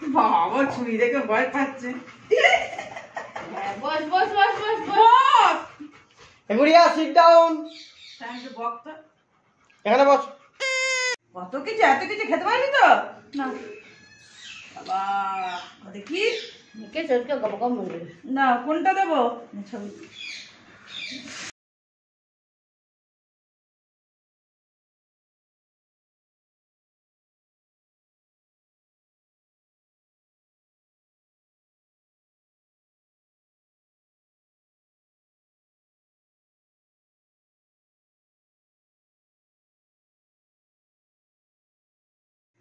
বাবা ছুরি দেখে ভয় পাচ্ছে। বস বস বস বস বস। গুড়িয়া সিট ডাউন। বক্তা এখানে বস। কত কিছু এত কিছু খেতে পারবি তো? না বাবা দেখি কে চলকে গপ গপ মনে না কোনটা দেবো ছবি।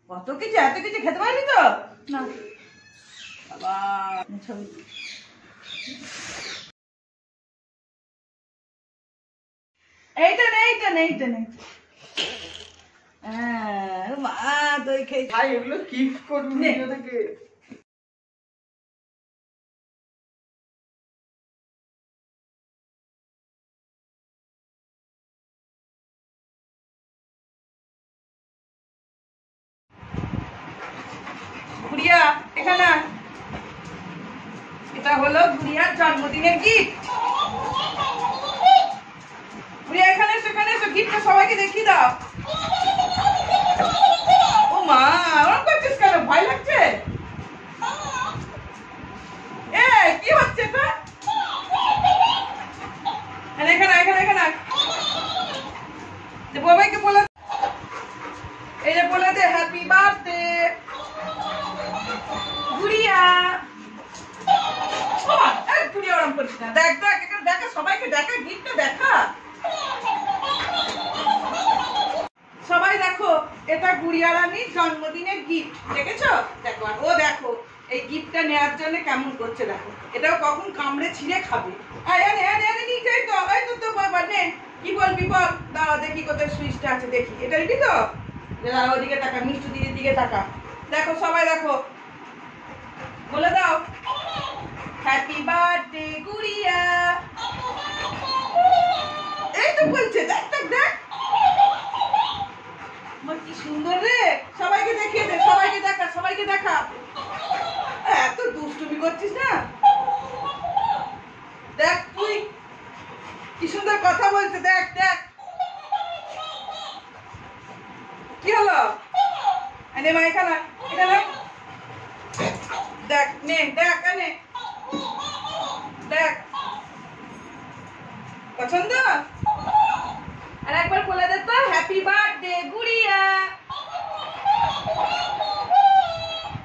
কত কিছু এত কিছু খেতে পারবি তো? না বাবা ছবি। এইটা নেই এইটা নেই এইটা নেই। হ্যাঁ মা দই খেয়ে ভাই এগুলো কিপ করবি ভিডিও থেকে। গুড়িয়া এখানে আয়। এটা হলো গুড়িয়ার জন্মদিনের গিফট। গুড়িয়া এখানে এসো এখানে এসো, গিফটটা সবাইকে দেখিয়ে দাও। ও মা ওরকম করছিস কেন? ভয় লাগছে? এ কি হচ্ছে এটা? এখানে এখানে এখানে বাবাইকে বলে, এই যে বলে দে হ্যাপি বার্থডে গুড়িয়া। গুড়িয়া ওরম করিস না। দেখ দেখ এখানে দেখা, সবাইকে দেখা, গিফটটা দেখা। সবাই দেখো এটা গুড়িয়া রানীর জন্মদিনের গিফট, দেখেছো? দেখো আর ও দেখো এই গিফটটা নেওয়ার জন্য কেমন করছে দেখো। এটাও কখন কামড়ে ছিঁড়ে খাবে। নিচেই তো এই তো বাবা নে, কি বলবি বল? দাঁড়া দেখি কোথায় সুইচটা আছে দেখি। এটা নিবি তো? দাঁড়া ওদিকে টাকা, মিষ্টি দিদির দিকে টাকা। দেখো সবাই দেখো, বলে দাও হ্যাপি বার্থডে গুড়িয়া। এই তো বলছে, দেখ দেখ দেখ কি সুন্দর রে। সবাইকে দেখিয়ে দে, সবাইকে দেখা, সবাইকে দেখা। এত দুষ্টুমি করছিস না? দেখ তুই কি সুন্দর কথা বলছে, দেখ দেখ। কি হলো? এনে মা এখানে এখানে দেখ, নে দেখ এনে দেখ। পছন্দ? আর একবার বলে দে তো হ্যাপি বার্থডে গুড়িয়া।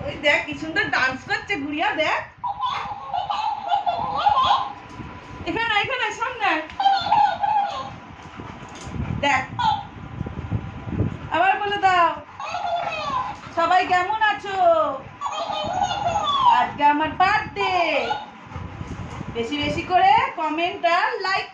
ওই দেখ কি সুন্দর ডান্স করছে গুড়িয়া, দেখ। এখানে এখানে সামনে দেখ। আবার বলে দাও সবাই কেমন আছো? আজকে আমার বার্থডে। বেশি বেশি করে কমেন্ট আর লাইক